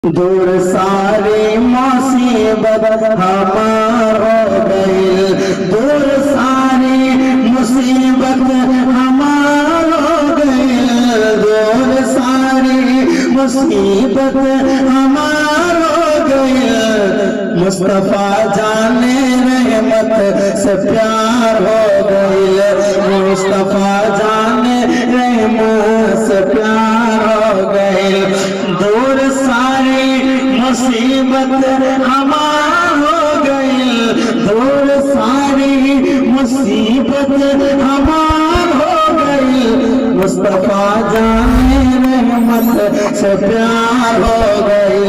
दूर सारी मुसीबत हमार हो गई, दूर सारी मुसीबत हमार हो गई, दूर सारी मुसीबत हमार हो गई। मुस्तफा जाने रहमत से प्यार हो गई, मुस्तफा जाने रहमत से प्यार हो गई। दूर सारी मुसीबत हमार हो गई, दूर सारी मुसीबत हमार हो गई। मुस्तफा जाने रहमत से प्यार हो गई,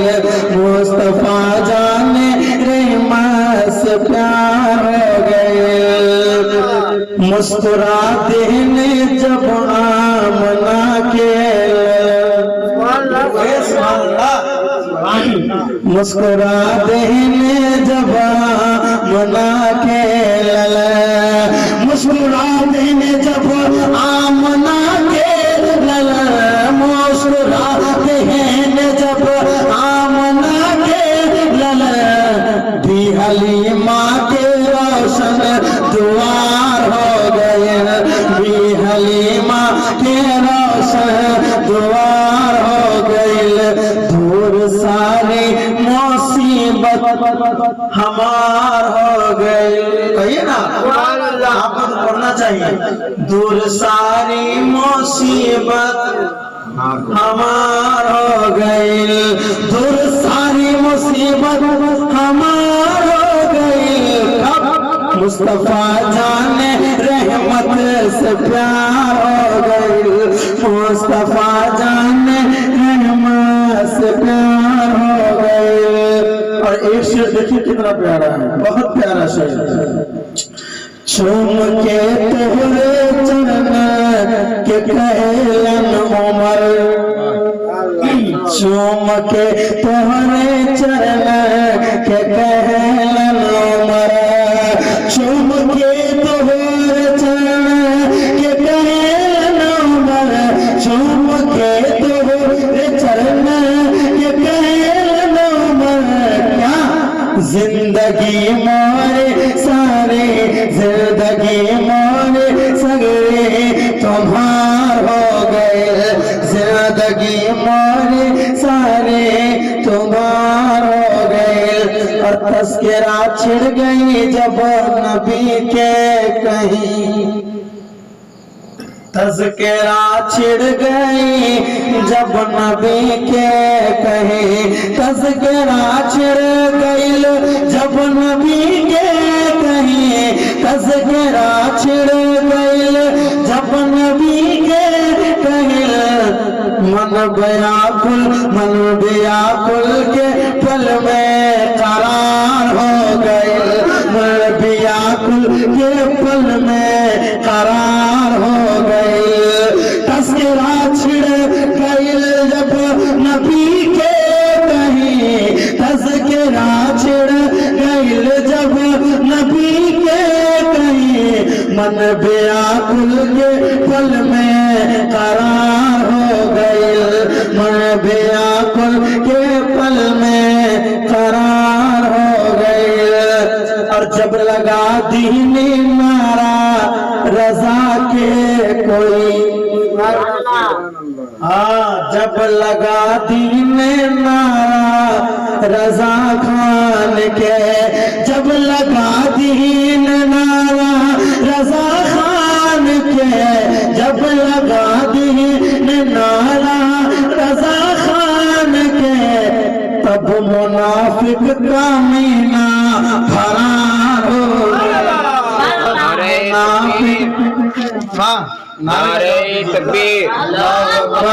मुस्तफा जाने रहमत से प्यार हो गई। मुस्कुराते हैं जब आमना के, मुस्कुराते हैं जब आमना के, मुस्कुराते हैं जब आमना के, मुस्कुराते हैं जब आमना के, दी हलीमा के रोशन दुआर हो गए, दी हलीमा के रोशन दुआर हो गए। दूर सारी मुसीबत हमार हो गई, कहिए ना आपको तो पढ़ना चाहिए। दूर सारी मुसीबत हमार हो गई, दूर सारी मुसीबत हमार हो गई। मुस्तफा जाने रहमत से प्यार हो गई, मुस्तफा जाने रहमत से प्यार हो गई। और एक शेर देखिए कितना प्यारा है, बहुत प्यारा शेर। चूम के तोहरे चरण के कहलन उमर, चूम के तोहरे चरण के कहलन उमर, चूम के तोहरे चरण के कहलन उमर, चूम के तोहरे चरण के कहलन उमर। क्या जिंदगी मोरे सारे, जिंदगी मोरे सगरे तुम्हार हो गए, जिंदगी मोरे सारे तुम्हार हो गए। और तस्करा छिड़ गई जब नबी के कहीं, तस्करा छिड़ गई जब नबी के कहीं, तस्करा छिड़ गई जब नबी के कहीं, तस्करा छिड़ गई जब नबी के कहीं। मन व्याकुल के पल में करार हो गए, मन व्याकुल के पल में करार हो गए। तस्करा छिड़ गई जब नबी के कहीं, तस्करा छिड़ गई जब नबी के कहीं। मन व्याकुल के पल में करार हो गई, मन व्याकुल के पल में करार हो गई। और जब लगा दीनी नारा रजा के कोई, हाँ जब लगा दीने नारा रजा खान के, जब लगा दीन नारा रजा खान के, जब लगा दीन नारा रजा खान के, तब मुनाफिक का मीना फरार हो गया। नारे तकबीर,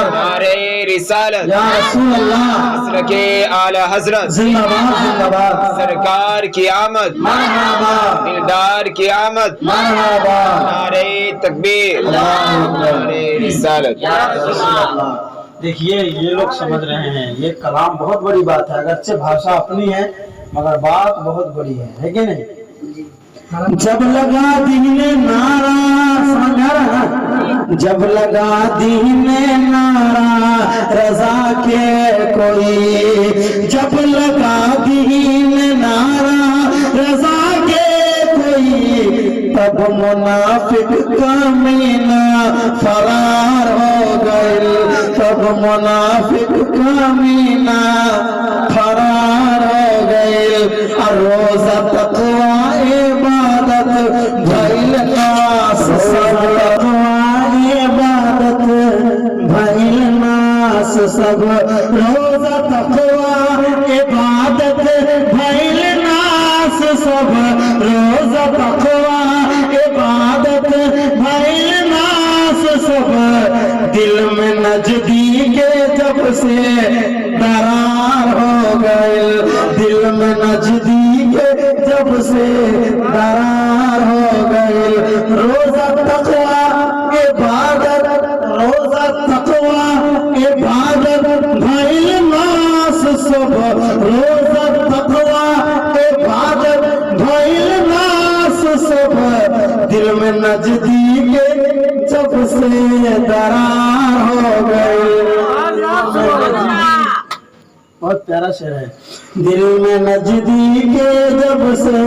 नारे रिसालत, या रसूल अल्लाह, हज़रत आला हज़रत जिंदाबाद जिंदाबाद, सरकार की आमद, मरहबा, दिलदार की आमद, मरहबा। नारे तकबीर, नारे रिसालत, या रसूल अल्लाह। देखिए ये लोग समझ रहे हैं, ये कलाम बहुत बड़ी बात है, अगरचे भाषा अपनी है मगर बात बहुत बड़ी है कि नहीं। जब लगा दीने नारा, समझ रहा ना, जब लगा दीने नारा रजा के कोई, जब लगा दीने नारा रजा के कोई, तब मुनाफिक कमीना फरार हो गए, तब मुनाफिक कमीना फरार हो गए। और रोजा तकवा इबादत भइल नास सब, तकवा इबादत भइल नास सब, रोजा तकवा इबादत भइल नास सब, रोजा तकवा इबादत भइल नास सब। दिल में नजदीक जब से दरार हो गए, दिल में नजदीक जब से दरार हो गए। रोजा तकवा इबादत, रोजा तकवा इबादत भइल नास सब, रोजा तकवा इबादत भइल नास सब। दिल में नजदीक जब से दरार हो गए। बहुत प्यारा शेर है। दिल में नजदीक जब से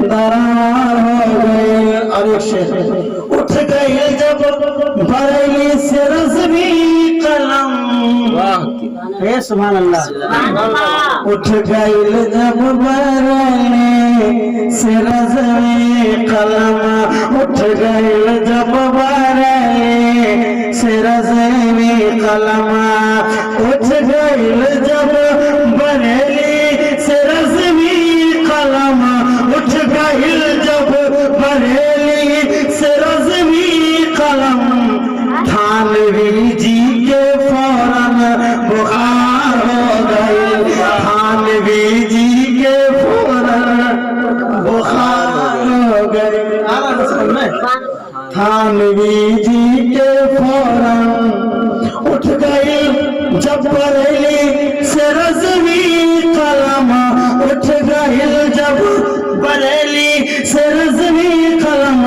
दरार हो गए। और एक शेर, उठ गए जब बरेली से रज़वी कलम, हे सुभान अल्लाह, उठ गए जब बरेली से रज़वी कलम, उठ गए जब बरेली से रज़वी कलम, उठ गए जब बरेली से रज़वी कलम, उठ गए जब बरेली से रज़वी कलम। थानवी जी के फौरन बुखार हो गए, थानवी जी के फौरन बुखार हो गए। थानवी जी के फौरन उठ गई जब बरेली से रज़वी कलम, उठ गई जब बरेली से रज़वी कलम।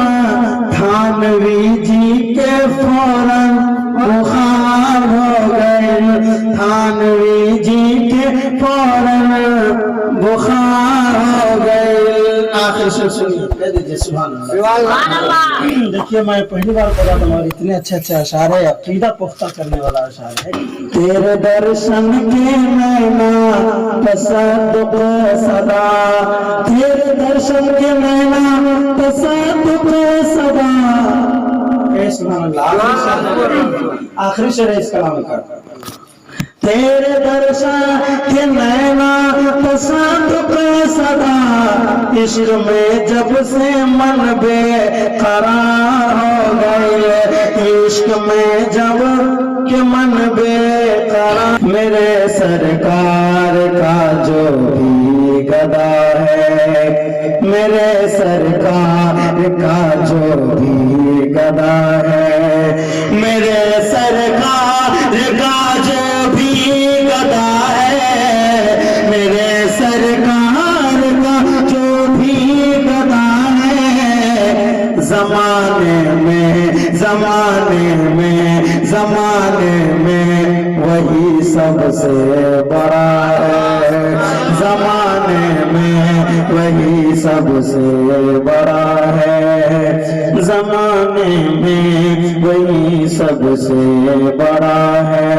थानवी जी के फौरन बुखार हो गए, थानवी जी के फौरन बुखार हो गए। आखिर से सुनिए, कह दीजिए सुभान अल्लाह। देखिए मैं पहली बार पढ़ा था और इतने अच्छे अच्छे अशार है, अकीदा पुख्ता करने वाला अशार है। तेरे दर्शन के नैना तसद्दुक़ सदा, तेरे दर्शन के नैना तसद्दुक़ सदा। सुभान अल्लाह। आखिरी शेर है इस कलाम का। तेरे दर्शन के नैना तसद्दुक़ सदा, इश्क में जब से मन बेकरार हो गए, इश्क में जब के मन बेकरार। मेरे सरकार का जो भी गदा है, मेरे सरकार का जो भी गदा है, मेरे सरकार का जो भी गदा है, मेरे सरकार का जो भी गदा है। जमाने में जमाने में जमाने में वही सबसे बड़ा है, जमाने में वही सबसे बड़ा है, जमाने में वही सबसे बड़ा है।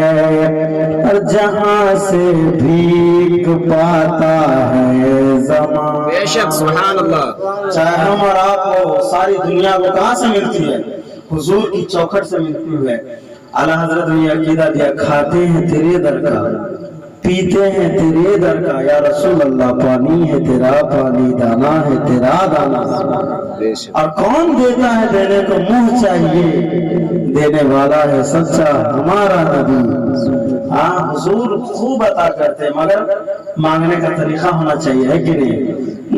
और जहाँ से भीख पाता है ज़माना, बेशक सुभान अल्लाह। चाहे हम और आपको सारी दुनिया को कहाँ से मिलती है? हुजूर की चौखट से मिलती है। आला हजरत ने अकीदा दिया, खाते हैं तेरे दर का, पीते हैं तेरे दर का, या रसूल अल्लाह पानी है तेरा पानी, दाना है तेरा दाना। और कौन देता है? देने को मुंह चाहिए, देने वाला है सच्चा हमारा नबी। हाँ हुजूर खूब अता करते हैं, मगर मांगने का तरीका होना चाहिए, है कि नहीं।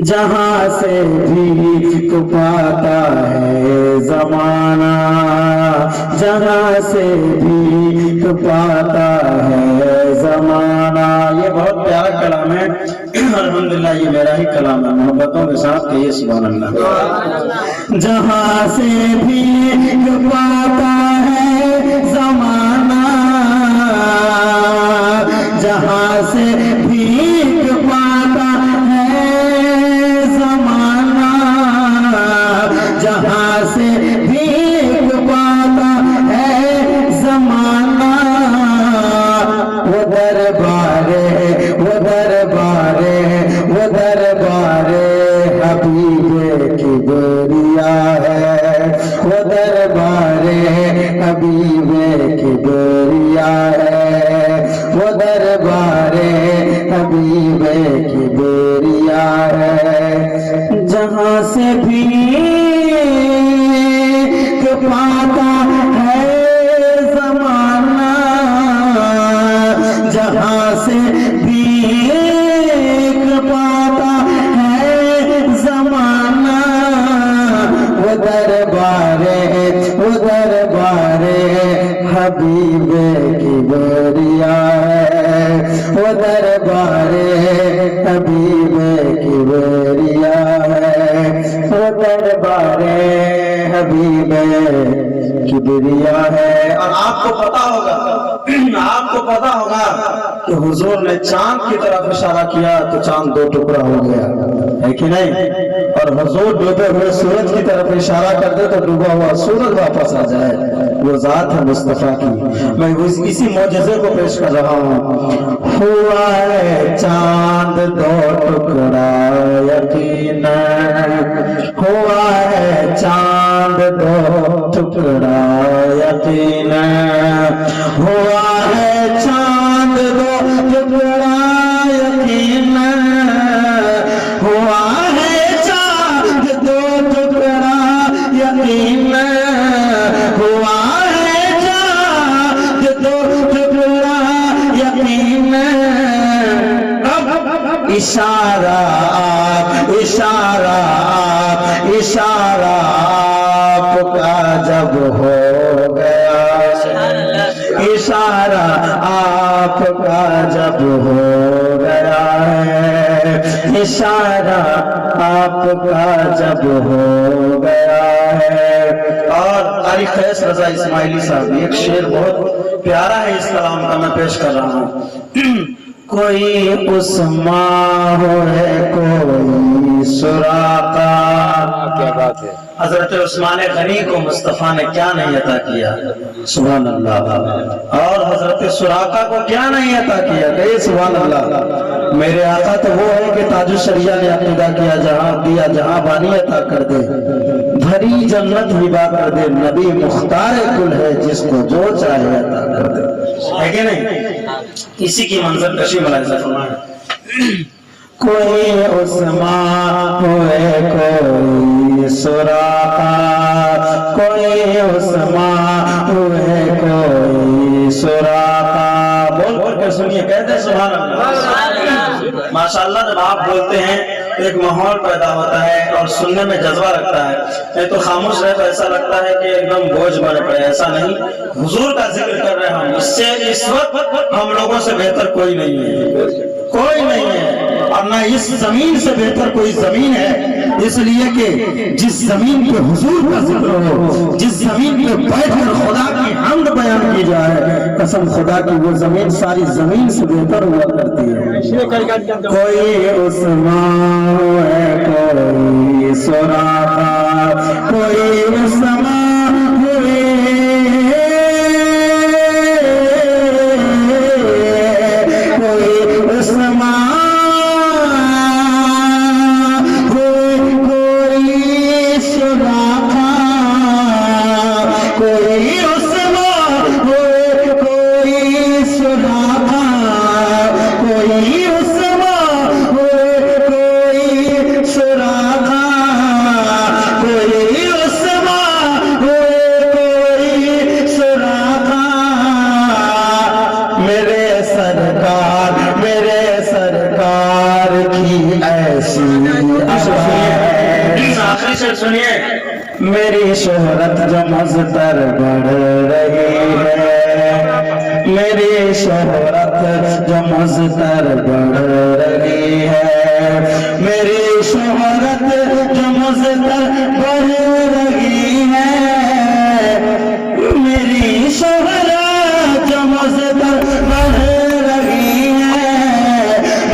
जहां से भीख पाता है जमाना, जहां से भीख पाता है जमाना। ये बहुत प्यारा कलाम है, अल्हम्दुलिल्लाह ये मेरा ही कलाम है, मोहब्बतों के साथ कहिए सुभान अल्लाह। जहां से भीख पाता है जमाना, जहां से भीख पाता है जमाना, जहां से भीख पाता है जमाना, वो दरबारे वो दरबारे वो दरबारे हबीबे की गोरिया है, वो दरबारे हबीबे की गोरिया है, वो दरबारे हबीबे की गोरिया है। जहां से भीख पाता है जमाना, जहां से भीख पाता है जमाना, वो दरबारे हबीबे की गोरिया है, वो दरबारे हबीबे की गोरिया है, वो दरबारे हबीबे की गोरिया है। और आपको पता होगा, आपको पता होगा कि हुजूर ने चांद की तरफ इशारा किया तो चांद दो टुकड़ा हो गया, है कि नहीं। और हुजूर डूबे हुए सूरज की तरफ इशारा कर दे तो डूबा हुआ सूरज वापस आ जाए, वो जात है मुस्तफा की। मैं इसी मौजज़े को पेश कर रहा हूँ। हुआ है चांद दो टुकड़ा यकीन, हुआ है चांद दो टुकड़ा यकीन, हुआ है चांद दो टुकड़ा यकीन, हुआ है चांद दो टुकड़ा यकीन, हुआ है चांद दो टुकड़ा यकीन। इशारा आप इशारा आप इशारा आपका जब हो गया, इशारा आपका जब हो गया है, इशारा आपका जब हो गया है। और तारीख फैज रजा इस्माइली साहब एक शेर बहुत प्यारा है इस कलाम का, मैं पेश कर रहा हूँ। कोई उस्मा हो है कोई सुराका, क्या बात है। हजरत उस्मान गनी को मुस्तफा ने क्या नहीं अता किया, सुभान अल्लाह। और हजरत सुराका को क्या नहीं अता किया, कहिए सुभान अल्लाह। मेरे आका तो वो है कि ताजु शरिया ने अकीदा किया, जहां दिया जहां बानी अता कर दे, भरी जन्नत हिबा कर दे, नबी मुख्तार कुल है जिसको जो चाहे अता कर दे, है कि नहीं। इसी की मंजर कशी मुलाहिजा फरमाए। कोई उस्मा हुए कोई सुराका, कोई उस्मा हुए कोई सुराका। बोल बोल के सुनिए, कहते सुभान अल्लाह। माशाअल्लाह जब आप बोलते हैं तो एक माहौल पैदा होता है और सुनने में जज्बा लगता है, नहीं तो खामोश रहे तो ऐसा लगता है कि एकदम बोझ बने पड़े। ऐसा नहीं, हुजूर का जिक्र कर रहे हैं हम, इससे इस वक्त हम लोगों से बेहतर कोई नहीं है, कोई नहीं है। और ना इस जमीन से बेहतर कोई जमीन है, इसलिए कि जिस जमीन पे हुजूर का जिक्र हो, जिस जमीन पे बैठकर खुदा की हम्द बयान की जाए, कसम खुदा की वो जमीन सारी जमीन से बेहतर हुआ करती है। कोई उस्मा है कोई सुराका, कोई उस्मा हुए कोई उस्मा मेरे शेर सुनिए। मेरी शोहरत जो मज़तर बढ़ रही है, मेरी शोहरत जो मज़तर बढ़ रही है, मेरी शोहरत जो मज़तर बढ़ रही है, मेरी शोहरत जो मज़तर बढ़ रही है,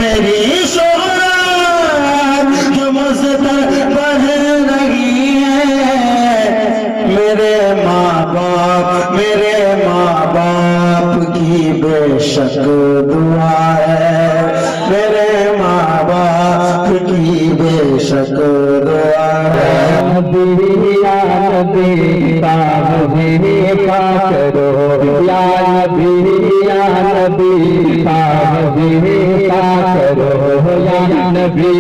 मेरी शोहरत जो मज़तर बढ़ रही है, मेरे माँ बाप की बेशक दुआ है, मेरे माँ बाप की बेशक दुआ है। नबी या नबी पाक करो, या नबी पाक करो, या नबी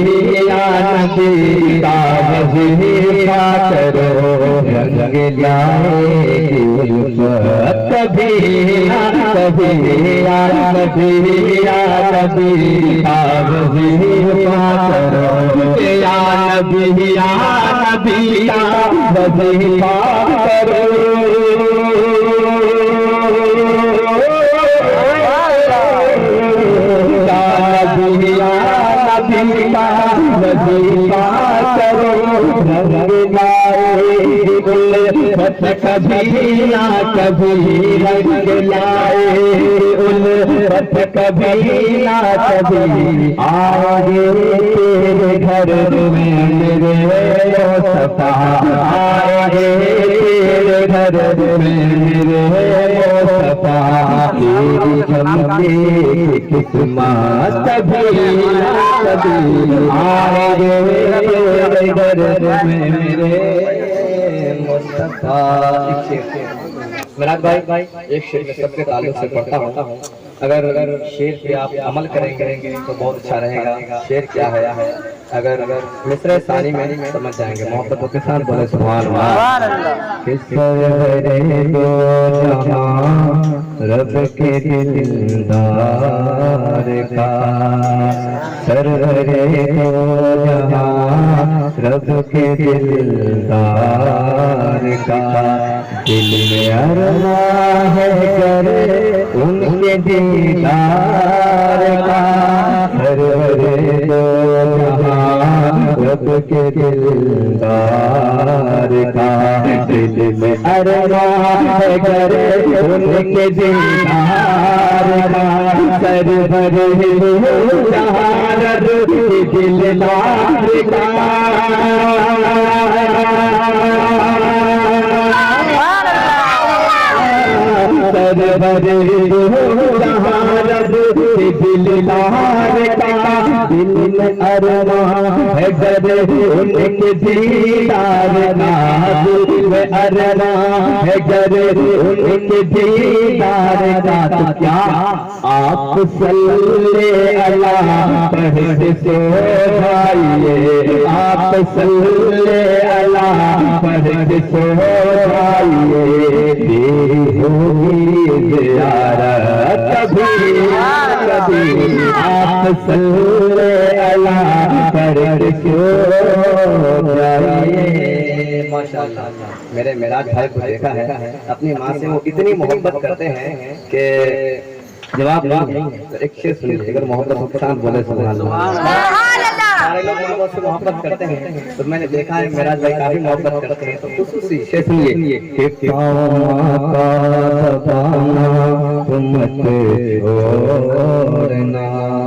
पाक करो। रंग जाएगी कभी ना कभी, या नबी पाक करो, या नबी वजीफा करो। वजीफा करो, रंग लाए उल्फत कभी ना कभी, रंग लाए उल्फत कभी ना कभी। आगे तेरे घर में मेरे मुस्तफा, आगे तेरे घर में मेरे मुस्तफा। तेरी चमके किस्मत कभी ना कभी, आगे तेरे घर में मेरे मुस्तफा। मिराज भाई एक शेर में सबके ताल्लुक से पढ़ता हूँ, अगर शेर पे आप अमल करेंगे तो बहुत अच्छा रहेगा। शेर क्या है, अगर मिसरे सानी में समझ जाएंगे, मोहब्बतों के साथ बोले सुभान अल्लाह। रब के दिलदार का सरवरे दो जहां, रब के दिलदार का। दिल में अरमान है करे उनके दीदार का, सरवरे दो जहां, रब के दिलदार का। दिल में अरमान है करे उनके दीदार का, सरवरे दो जहां, रब के दिलदार का। सरवरे दो जहां, रब के दिलदार का। दिल में अरमान है करे उनके दीदार का, दिल में अरमान है करे उनके दीदार का। तो क्या आप सल्ले अला पढ़ते सो जाइए, आप सल्ले अला पढ़ते सो जाइए। तेरी होगी ज़ियारत कभी कभी, आप सल्ले अला पढ़ते सो जाइए। माशाअल्लाह, मेरे मिराज भाई को देखा है, अपनी माँ से वो इतनी मोहब्बत करते हैं कि जवाब नहीं। तो एक शेर सुनिए, अगर मोहब्बत के साथ बोले सुभान अल्लाह। सारे लोग मोहब्बत से मोहब्बत करते हैं, तो मैंने देखा है मिराज भाई काफी मोहब्बत करते हैं। तो खुशूसी शेर सुनिए। तुम मत छोड़ना, तुम मत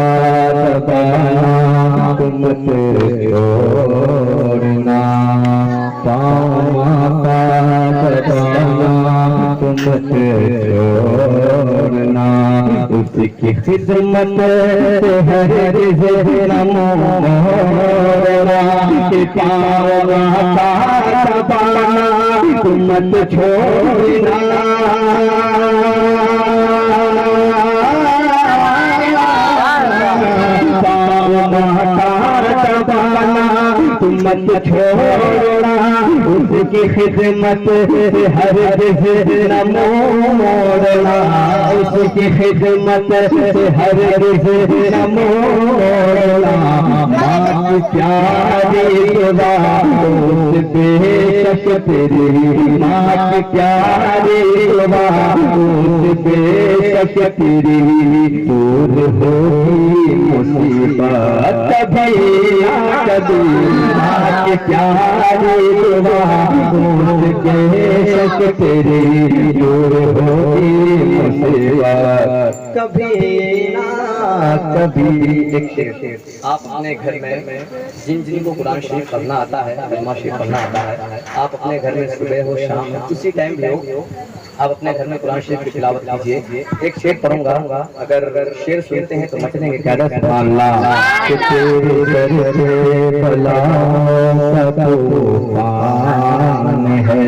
छोड़ना, तुम मत छोड़ना। उसकी खिदमत है मोरा के पाना, तुम मत छोड़ना। तुम मत छोड़ना, उसकी उसकी खिदमत हर न मोड़ना, उसकी खिदमत हर न मोड़ना। माँ की प्यारी दुआ उस बेशक तेरी, माँ की प्यारी दुआ उस बेशक तेरी दूर होगी मुसीबत कभी ना कभी। माँ की प्यारी दुआ उस बेशक तेरी दूर होगी मुसीबत कभी ना कभी। एक शेर, आप अपने घर में जिनको कुरान शरीफ पढ़ना आता है, कलमा शरीफ पढ़ना आता है, आप अपने घर में सुबह हो शाम हो किसी टाइम भी हो, आप अपने घर में कुरान शरीफ की तिलावत कीजिए। एक शेर पढ़ूंगा, अगर शेर सुनते हैं तो मचलेंगे क्या दस। अल्लाह के तेरे दर से बलाओं का तूफान है,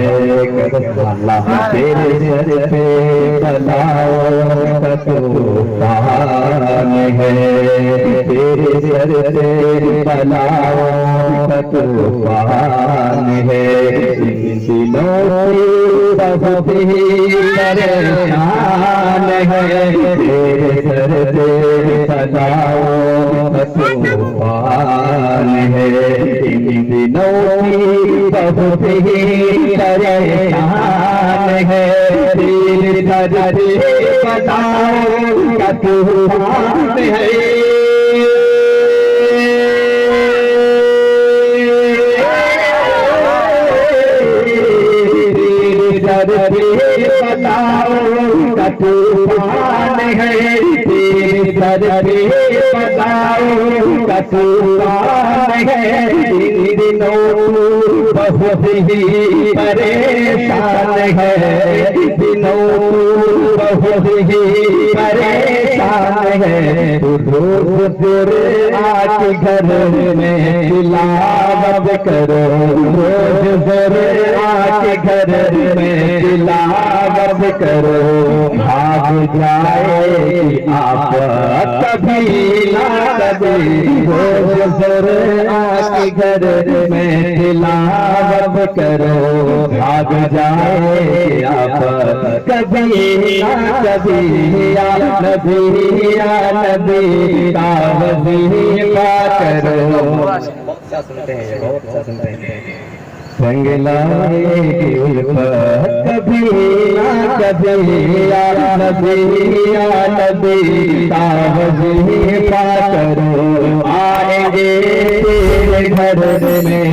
अल्लाह तेरे दर पे बलाओं का तूफान है, तेरे दर से बलाओं का तूफान है। इन दिलों की बहुत ही परेशान है, तेरे दर से बलाओं का तूफान है। इन दिनों की बहुत ही परेशान है, तेरे दर से बलाओं का तूफान है। का तूफान है, तेरे दर पे बलाओं का तूफान है। इन दिनों बहुत ही परेशान है, दिनों बहुत ही परेशान है। रोज आके घर में तिलावत करो, रोज आके घर में तिलावत करो, भाग जाए आप कभी ना कभी। रोज आके घर में तिलावत करो, भाग जाए आप कभी ना कभी। या नबी का वजीफा करो। बहुत अच्छा सुनते हैं, बहुत अच्छा सुनते हैं। संग लाएगी उल्फत कभी ना कभी। या नबी का वजीफा करो, आएंगे तेरे घर में